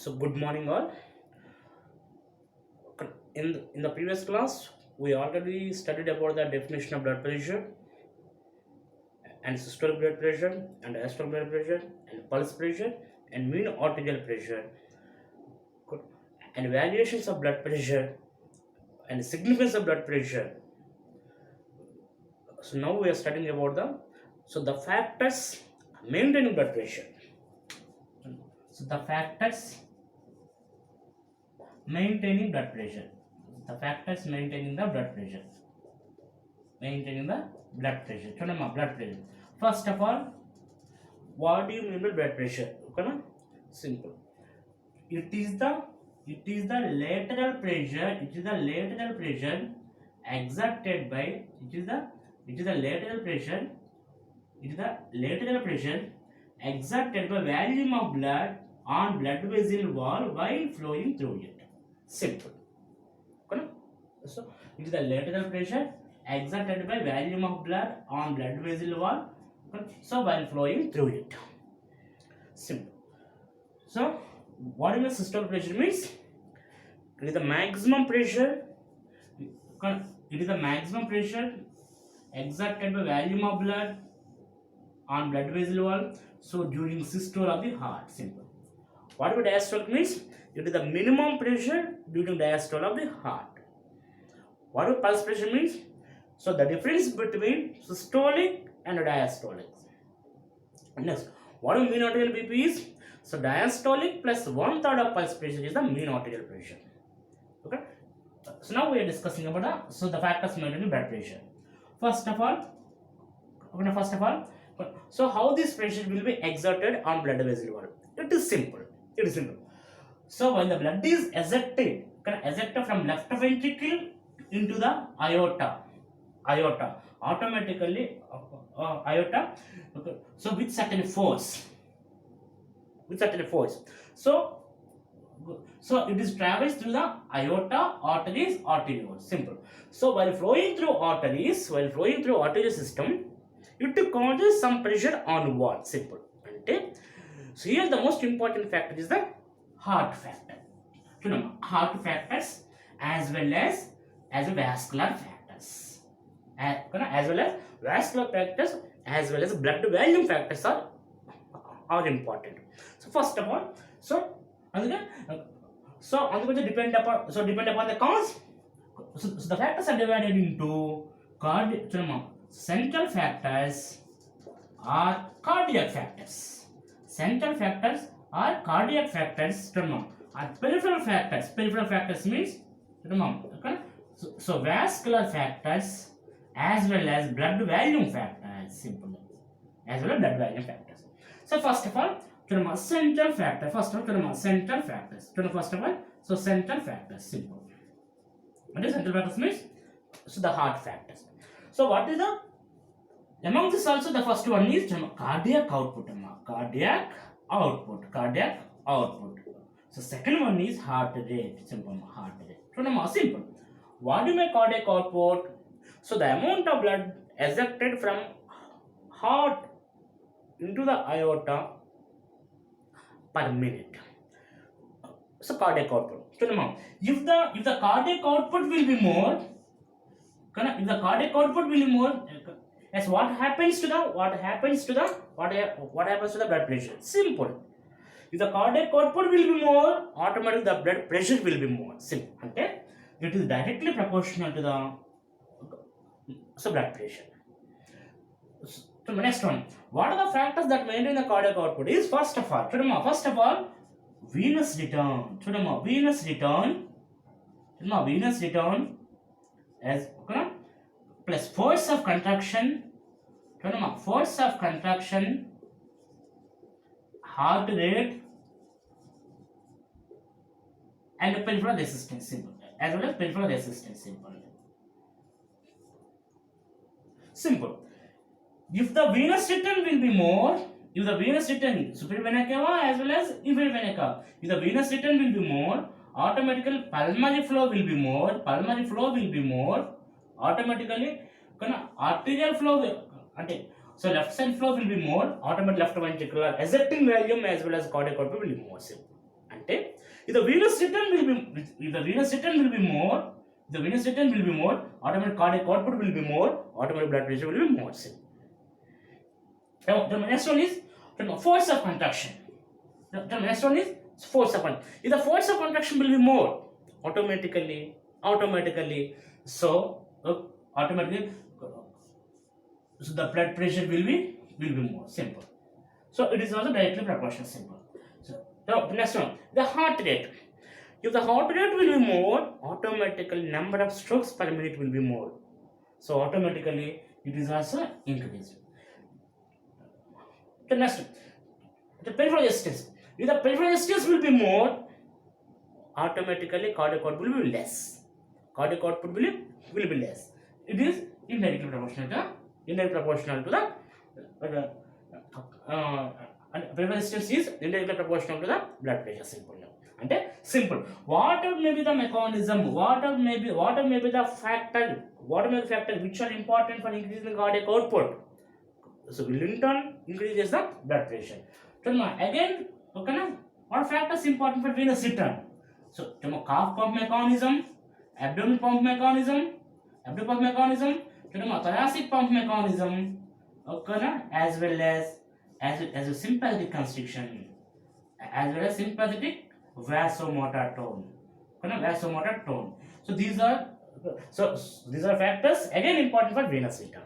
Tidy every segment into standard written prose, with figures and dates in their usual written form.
So good morning all. In the previous class, we already studied about the definition of blood pressure and systolic blood pressure and diastolic blood pressure and pulse pressure and mean arterial pressure. Good. And variations of blood pressure and significance of blood pressure. So now we are studying about the factors maintaining blood pressure. So the factors maintaining blood pressure. The factors maintaining the blood pressure. Maintaining the blood pressure. Chudamma, blood pressure. First of all, what do you mean by blood pressure? Okay, simple. It is the lateral pressure. It is the lateral pressure exerted by. It is the lateral pressure. It is the lateral pressure exerted by volume of blood on blood vessel wall while flowing through it. Simple. Okay? So it is the lateral pressure exerted by volume of blood on blood vessel wall. Okay? So while flowing through it. Simple. So what do you mean systolic pressure means? It is the maximum pressure. It is the maximum pressure exerted by volume of blood on blood vessel wall. So during systole of the heart. Simple. What about diastolic means? It is the minimum pressure during diastole of the heart. What about pulse pressure means? So the difference between systolic and diastolic. Next, what do mean arterial BP is? So diastolic plus 1/3 of pulse pressure is the mean arterial pressure. Okay. So now we are discussing about the factors maintaining blood pressure. First of all, so how this pressure will be exerted on blood vessel wall? It is simple. So when the blood is ejected from left ventricle into the aorta, automatically aorta. Okay. So with certain force. So it is travels through the aorta, arteries, arterioles. Simple. So while flowing through arterial system, it causes some pressure on wall. Simple. Okay. So here the most important factor is the heart factor. Heart factors as well as vascular factors. As well as vascular factors as well as blood volume factors are important. So first of all, so depend upon the cause. So the factors are divided into central factors or cardiac factors. Central factors or cardiac factors. Or peripheral factors. Peripheral factors means so vascular factors as well as blood volume factors. Simple. As well as blood volume factors. So first of all, central factor. Central factors. So central factors. Simple. What is central factors means? So the heart factors. So what is the among this also the first one is cardiac output. Cardiac output. So second one is heart rate. Simple. Heart rate. Simple. What do you mean cardiac output? So the amount of blood ejected from heart into the aorta per minute. So cardiac output. If the cardiac output will be more, as what happens to the blood pressure? Simple. If the cardiac output will be more, automatically the blood pressure will be more. Simple. Okay? It is directly proportional to the blood pressure. So the next one, what are the factors that maintain the cardiac output? Is first of all, venous return. Venous return as plus force of contraction. Heart rate and peripheral resistance. Simple. As well as peripheral resistance. Simple. If the venous return will be more, superior vena cava as well as inferior vena cava, if the venous return will be more, automatically pulmonary flow will be more. Automatically arterial flow will, so left side flow will be more. Automatically left ventricular ejecting volume as well as cardiac output will be more. Simple. అంటే the venous return will be more, automatic cardiac output will be more, automatic blood pressure will be more. Now the next one is force of contraction. The next one is force of contraction. If the force of contraction will be more, automatically so automatically so the blood pressure will be more. Simple. So it is also directly proportional. Simple. So now the next one, the heart rate. If the heart rate will be more, automatically number of strokes per minute will be more. So automatically it is also increased. The next one, the peripheral resistance. If the peripheral resistance will be more, automatically cardiac output will be less. Cardiac output will be less. It is indirectly proportional to the peripheral resistance is indirectly proportional to the blood pressure. Simple. అంటే simple. Whatever may be the mechanism, whatever may be the factor which are important for increasing the cardiac output, so will in turn increases the blood pressure. So again, okay, what factors important for venous return? So calf pump mechanism, abdomen pump mechanism, thoracic pump mechanism, okay, as well as a sympathetic constriction, as well as sympathetic vasomotor tone. So these are factors again important for venous return.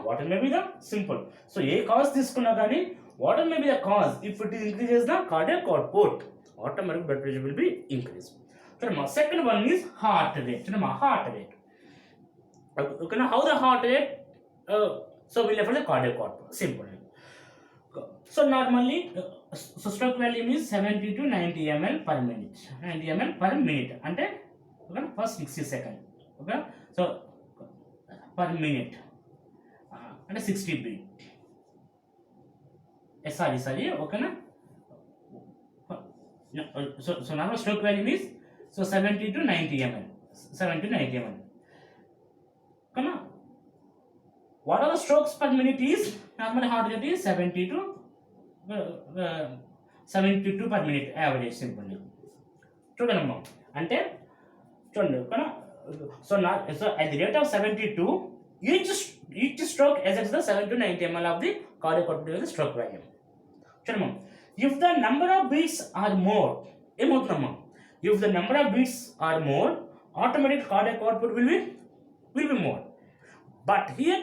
What may be the simple. So a cause తీసుకున్నా కానీ what may be the cause, if it increases the cardiac output, automatic blood pressure will be increased. So second one is heart rate. Okay, how the heart rate, so we left for the cardiac output. Simple. So normally so stroke volume is 70 to 90 ml per minute. అంటే okay, for 60 seconds. Okay, so per minute అంటే 60 beat. Sorry, okay na? So normal stroke volume is 70 to 90 ml. Okay na? What are the strokes per minute is, normal heart rate is 70 to 72 per minute average. Simple. చూడండి అంటే చూడండి ఓకేనా. So at the rate of 72, each stroke exerts the 7 to 90 ml of the cardiac output of the stroke volume. చూడమ్మా, if the number of beats are more, ఏమవుతుందమ్మా, if the number of beats are more, automatic cardiac output will be more. But here,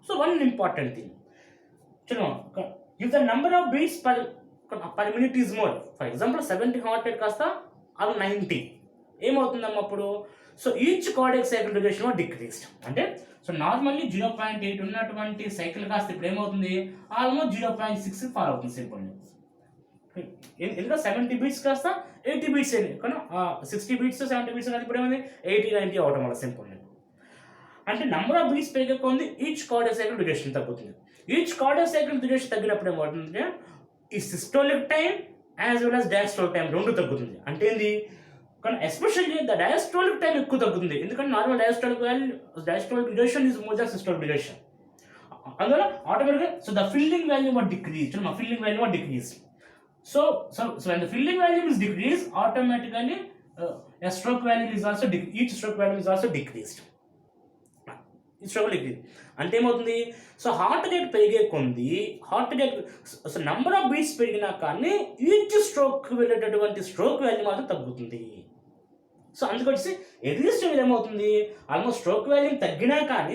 so one important thing, చూడమ్మా, if the number of beats per minute is more, for example 70 heart rate కాస్త అది 90, ఏమవుతుందమ్మా అప్పుడు, so each cardiac cycle duration decreased. అంటే so normally 0.8 ఉన్నటువంటి cycle కాస్త ఇప్పుడు ఏమవుతుంది, almost 0.6 follow అవుతుంది. సింపుల్. ఎందుకంటే 70 బీట్స్ కాస్త 80 బీట్స్ అయింది కానీ 60 బీట్స్ 70 బీట్స్ కానీ ఇప్పుడు ఏమైంది 80-90 అవడం వల్ల. సింపుల్. అంటే నెంబర్ ఆఫ్ బీట్స్ పెరిగే కొద్ది ఈచ్ కార్డియాక్ సైకిల్ డ్యూరేషన్ తగ్గుతుంది. ఈచ్ కార్డియాక్ సైకిల్ డ్యూరేషన్ తగ్గినప్పుడు ఏమవుతుందంటే ఈ systolic time as well as diastolic time రెండు తగ్గుతుంది. అంటే ఏంది, కానీ ఎస్పెషల్లీ ద డయాస్టోలిక్ టైం ఎక్కువ తగ్గుతుంది. ఎందుకంటే normal diastolic duration is more than systolic duration. అందువల్ల ఆటోమేటిక్గా so the filling value what decrease. So when the filling volume is decreased, automatically a stroke value is also each stroke value is also decreased. అంటే ఏమవుతుంది, so heart rate పెరిగే కొంది so number of beats పెరిగినా కానీ each stroke వెళ్ళేటటువంటి stroke value మాత్రం తగ్గుతుంది. So అందుకొచ్చి exist ఏమవుతుంది, ఆల్మోస్ట్ స్ట్రోక్ వాల్యూమ్ తగ్గినా కానీ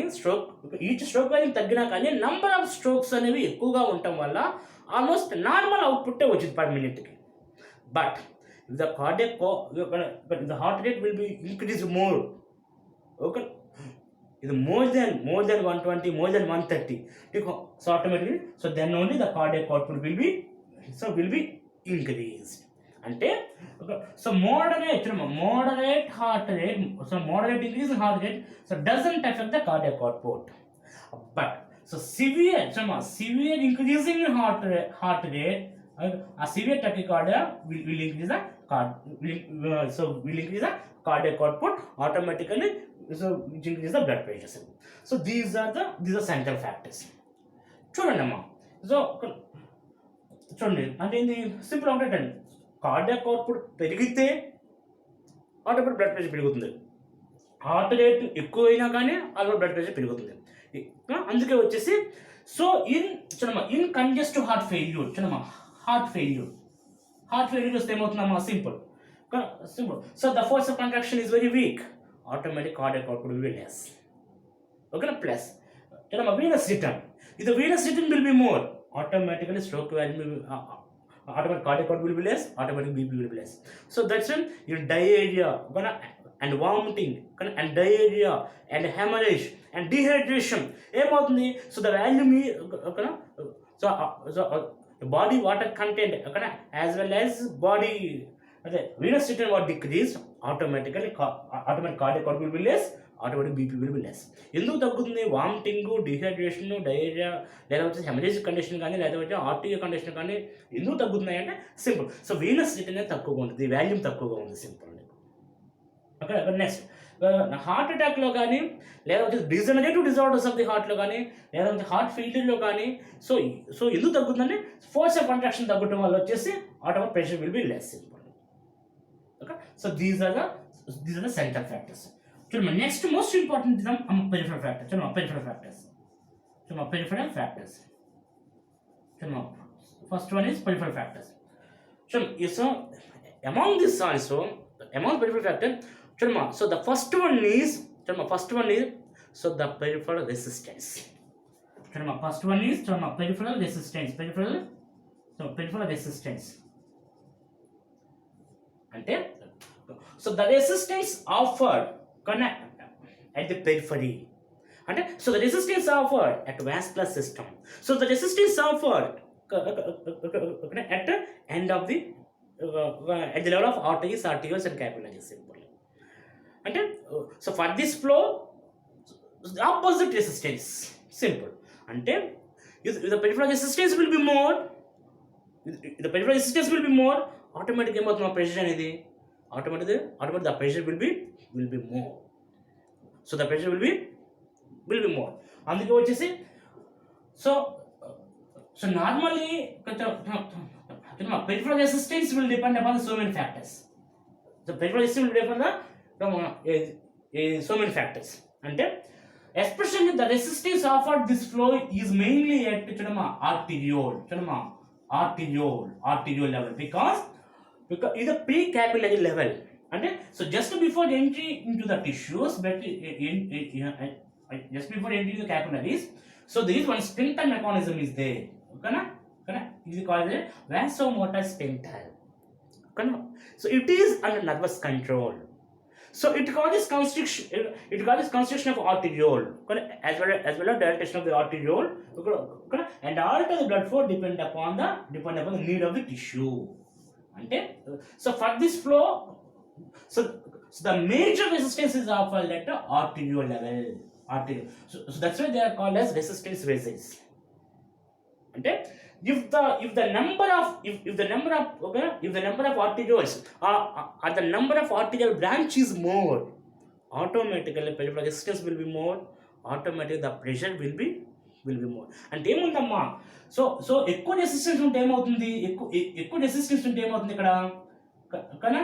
ఈచ్ స్ట్రోక్ వాల్యూమ్ తగ్గినా కానీ నెంబర్ ఆఫ్ స్ట్రోక్స్ అనేవి ఎక్కువగా ఉండటం వల్ల ఆల్మోస్ట్ నార్మల్ అవుట్పుట్టే వచ్చింది పర్ మినిట్కి. But the heart rate will be increase more. Okay, ఇది more than 120, more than 130. So automatically so then only the cardiac output will be increase. అంటే so moderate heart rate, so moderate increase heart rate so doesn't effect the cardiac output. But so severe increasing heart rate, a severe tachycardia will increase the will increase the cardiac output automatically, so which increase the blood pressure. So these are central factors. చూడండి అమ్మా, so చూడండి అంటే ఇది simple ఒకటండి. Cardiac output పెరిగితే automatic blood pressure పెరుగుతుంది. Heart rate ఎక్కువైనా కానీ ఆటోమేటిక్ బ్లడ్ ప్రెషర్ పెరుగుతుంది. అందుకే వచ్చేసి so in congestive heart failure heart failure వస్తే ఏమవుతుందమ్మా? Simple. So the force of contraction is very weak, automatic cardiac output will be less. ఓకేనా? Plus venous return. If the venous return will be more, automatically stroke value will automatic cardiac output will be less, automatic BP will be less. So that's when your diarrhea and vomiting and diarrhea and hemorrhage and dehydration ఏమవుతుంది? So the value me so body water content as well as body అదే venous return what decreased, automatic cardiac output will be less, automatic BP will be less. ఎందుకు తగ్గుతుంది? Vomiting, dehydration, diarrhoea, లేదా వచ్చేసి haemorrhagic condition కానీ లేదా వచ్చి RTA condition కానీ ఎందుకు తగ్గుతున్నాయి అంటే సింపుల్. సో వీనస్ రిటర్న్ అనేది తక్కువగా ఉంటుంది, వాల్యూమ్ తక్కువగా ఉంది. సింపుల్. ఓకే. నెక్స్ట్ హార్ట్ అటాక్లో కానీ లేదా వచ్చి డిజనరేటివ్ డిజార్డర్స్ ఆఫ్ ది హార్ట్లో కానీ లేదా వచ్చి హార్ట్ ఫెయిల్యూర్లో కానీ సో ఎందుకు తగ్గుతుందంటే ఫోర్స్ ఆఫ్ కంట్రాక్షన్ తగ్గడం వల్ల వచ్చేసి automatic pressure will be less. Simple. Okay. So these are the central factors. చూడమ్మా, next most important peripheral factor. చూడమ్మా, పెరిఫరల్ ఫ్యాక్టర్స్. చూడమ్మా, first one is peripheral factors. చూడమ్మా, so among this also among peripheral factor చూడమ్మా, so the first one is so the peripheral resistance. చూడమ్మా, first one is peripheral resistance అంటే so the resistance offered at the periphery, and so the resistance offered at vascular system, so the resistance offered at the end of the at the level of arteries and capillaries. Simple. And so for this flow the opposite resistance. Simple. And if the peripheral resistance will be more, automatically pressure అనేది automatically the pressure will be more. So the pressure will be more. అందుకే వచ్చేసి so normally peripheral resistance will depend upon so many factors. The peripheral resistance will depend upon so many factors. అంటే especially the resistance offered this flow is mainly at arteriole level because ఇది pre-capillary level. అంటే so just before entry into the tissues just before entering the capillaries, so there is one sphincter mechanism is there. Okay, it is called a vasomotor sphincter. Okay, so it is under nervous control. So it causes constriction of arteriole, okay, as well as dilatation of the arteriole, okay, and all the blood flow depend upon the need of the tissue. Okay, so for this flow, so the major resistance is offered at the arteriole level. So that's why they are called as resistance vessels. Okay, if the number of arterioles or the number of arterial branch is more, automatically peripheral resistance will be more, automatically the pressure will be more. అంటే ఏముందమ్మా, so ఎక్కువ resistance ఉంటే ఏమవుతుంది, ఎక్కువ resistance ఉంటే ఏమవుతుంది ఇక్కడ కానీ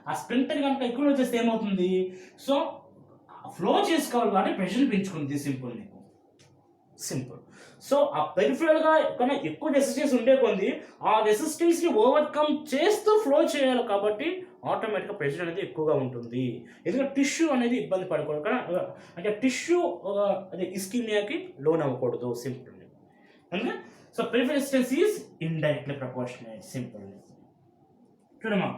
ఆ స్ప్రింటర్ కనుక ఎక్కువ వచ్చేస్తే ఏమవుతుంది, సో ఫ్లో చేసుకోవాలి కానీ ప్రెషర్ పెంచుకుంది. సింపుల్. సో ఆ పెరిఫరల్గా కన్నా ఎక్కువ రెసిస్టెన్స్ ఉండే కొంది ఆ రెసిస్టెన్స్ని ఓవర్కమ్ చేస్తూ ఫ్లో చేయాలి కాబట్టి ఆటోమేటిక్గా ప్రెషర్ అనేది ఎక్కువగా ఉంటుంది. ఎందుకంటే టిష్యూ అనేది ఇబ్బంది పడకూడదు కానీ అంటే టిష్యూ అదే ఇస్కీమియాకి లోన్ అవ్వకూడదు. సింపుల్. అందుకే so peripheral resistance is indirectly proportional. Simple. చూడమ్మా,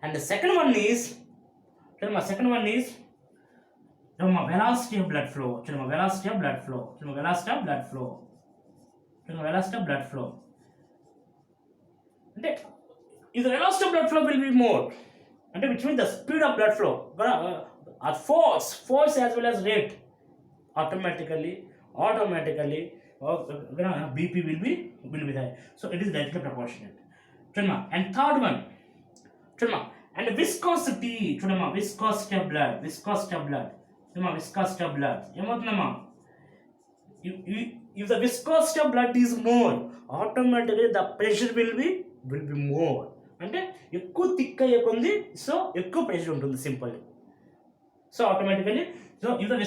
and the second one is velocity of blood flow. Velocity of blood flow. And if the velocity of blood flow will be more, and which means the speed of blood flow or force as well as rate, automatically BP will be there. So it is directly proportionate. And third one, and viscosity. Viscosity of blood. ఏమవుతుందమ్మా, if the viscosity of blood is more, automatically the pressure will be will be more. అంటే ఎక్కువ thick అయ్యే కొంది so ఎక్కువ pressure ఉంటుంది simple. So automatically so if the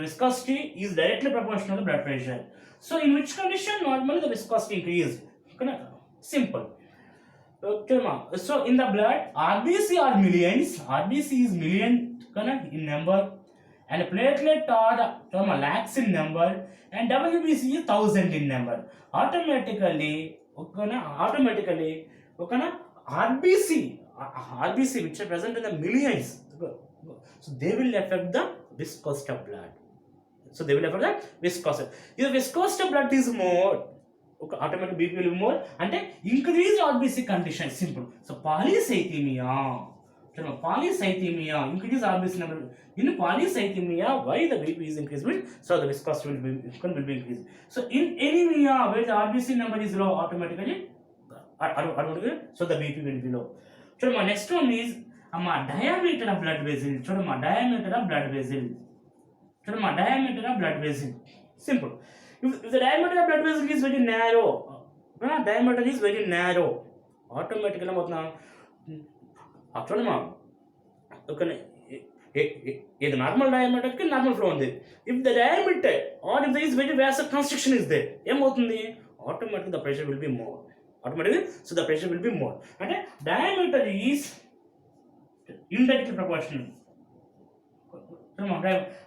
viscosity is directly proportional to blood pressure. So in which condition normally the viscosity increase? Simple. So in the blood RBC are millions, RBC is million in number, and platelet are lakhs in number, and WBC is 1000 in number. Automatically RBC which are present in the millions, so they will affect the viscosity of blood. So they will affect the viscosity. If the viscosity of blood is more, automatic BP will be more, and increase RBC condition. Simple. So polycythemia, increase RBC number. In polycythemia, why the BP is increased? So the viscosity will be increased. So in anemia, where the RBC number is low, automatically so the BP will be low. So my next one is diameter of blood vessel. Diameter of blood vessel. Simple. If the diameter of blood vessel is very narrow, automatically the normal diameter ki normal flow undi. If the diameter or if there is very vasoconstriction is there, automatically the pressure will be more. So the pressure will be more. And diameter is indirectly proportional.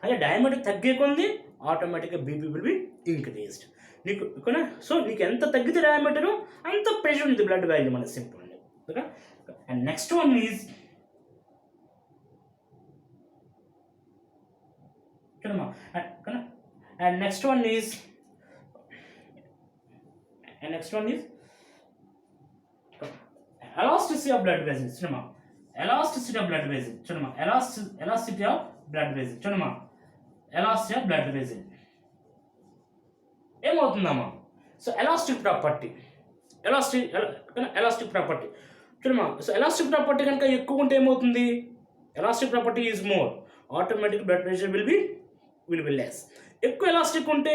అదే diameter తగ్గే కొంది ఆటోమేటిక్గా BP will be increased. So నీకు ఎంత తగ్గితే diameter అంత pressure ఉంది blood value మన సింపుల్ అండి. Okay. And next one is next one is elasticity of blood vessels. Elasticity of blood vessel. Elasticity of blood vessel. Elasticity of blood vessel. ఏమవుతుందమ్మా? So elastic property చూడమ్మా. So elastic property కనుక ఎక్కువ ఉంటే ఏమవుతుంది? Elastic property is more, automatic blood pressure will be less. ఎక్కువ elastic ఉంటే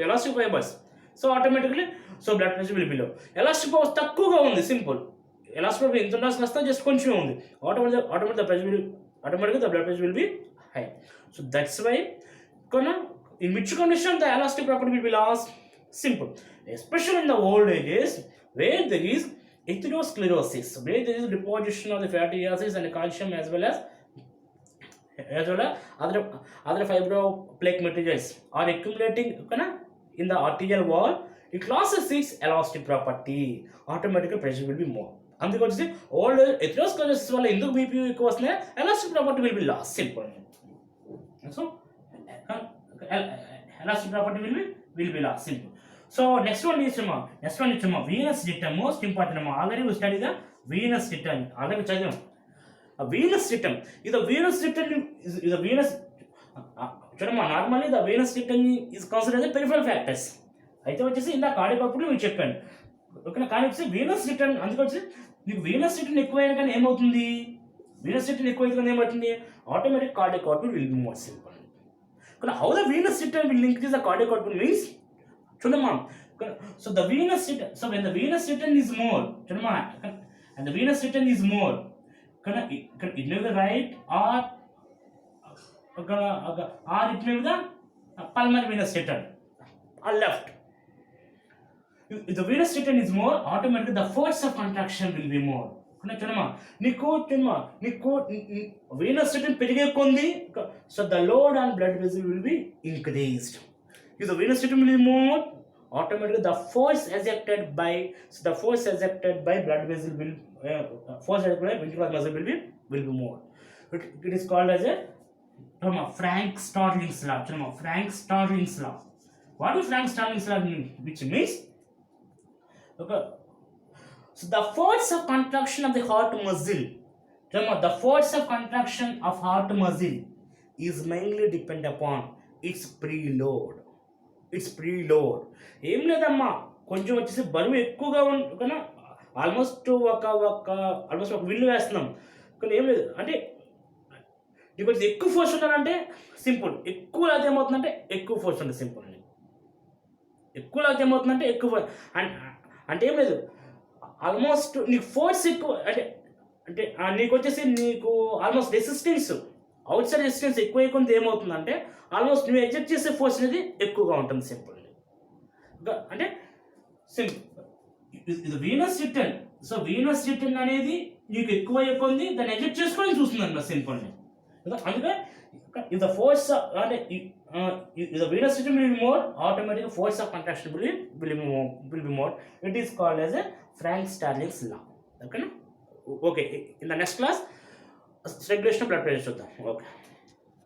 elastic fibres, so automatically so blood pressure will be low. Elastic powers తక్కువగా ఉంది సింపుల్. ఎలాస్టిక్ పవర్ ఎంత ఉండాల్సిన వస్తే జస్ట్ కొంచెమే ఉంది, automatic the pressure will automatically the blood pressure will be high. So that's why in which condition the elastic property will be lost? Simple. Especially in the old ages where there is atherosclerosis, where there is deposition of the fatty acids and calcium as well as other fibroplaque materials are accumulating in the arterial wall. It loses its elastic property. Automatically pressure will be more. అందుకు వచ్చి old atherosclerosis వల్ల ఎందుకు BP ఎక్కువ వస్తున్నాయి? Elastic property will be loss simple. So elastic property will be loss simple. So next one ఇచ్చామా venous datum. Most important అమ్మా. Already study the venous datum, already చదివాం. Venous datum ఇది venous చూడమ్మా. Normally the venous datum is considered as peripheral factors. అయితే వచ్చేసి ఇందా cardiac మీకు చెప్పాను. ఓకేనా. కానీ వచ్చి వీనస్ రిటర్న్ అందుకు వచ్చి నీకు వీనస్ రిటర్న్ ఎక్కువైనా కానీ ఏమవుతుంది? Automatic cardiac output will be more simple. కానీ how the venous return will increase the cardiac output means చూడమ్మా. So the venous return, so when the venous return is more చూడమ్మా, and the venous return is more it may be right or it may be the pulmonary venous return or left. If the venous return is more, automatically the force of contraction will be more. చూడమ్మా నీకు venous return పెరిగే కొంది so the load on blood vessel will be increased. If the venous return will be more, automatically the force exerted by blood vessel will ventricular muscle will be more. It is called as a Frank-Starling's law. Frank-Starling's law. What is Frank-Starling's law mean? Which means okay. So the force of contraction of the heart muscle, the force of contraction of heart muscle is mainly depend upon its preload. ఏం లేదమ్మా, కొంచెం వచ్చేసి బరువు ఎక్కువగా కన్నా almost ఒక విల్లు వేస్తున్నాం కానీ ఏం లేదు అంటే నీకు వచ్చి ఎక్కువ ఫోర్స్ ఉండాలంటే సింపుల్. ఎక్కువ లాగితే ఏమవుతుందంటే ఎక్కువ ఫోర్స్ ఉంటుంది సింపుల్. ఎక్కువ లాగితే ఏమవుతుందంటే ఎక్కువ అంటే ఏం లేదు, ఆల్మోస్ట్ నీకు ఫోర్స్ ఎక్కువ, అంటే అంటే నీకు వచ్చేసి నీకు almost resistance, out side resistance ఎక్కువ కొంత ఏమవుతుందంటే ఆల్మోస్ట్ నువ్వు ఎగ్జెక్ట్ చేసే ఫోర్స్ అనేది ఎక్కువగా ఉంటుంది. సింపుల్ అంటే ఇది Venus return. So Venus return అనేది నీకు ఎక్కువ కొంది దాన్ని ఎగ్జెక్ట్ చేసుకొని చూస్తుంది అన్నమాట సింపుల్ని. అందుకే if the force అంటే if the venous system will be more, automatically force of contraction will be more. It is called as a Frank-Starling's law. Okay, in the next class regulation of blood pressure చూద్దాం. Okay.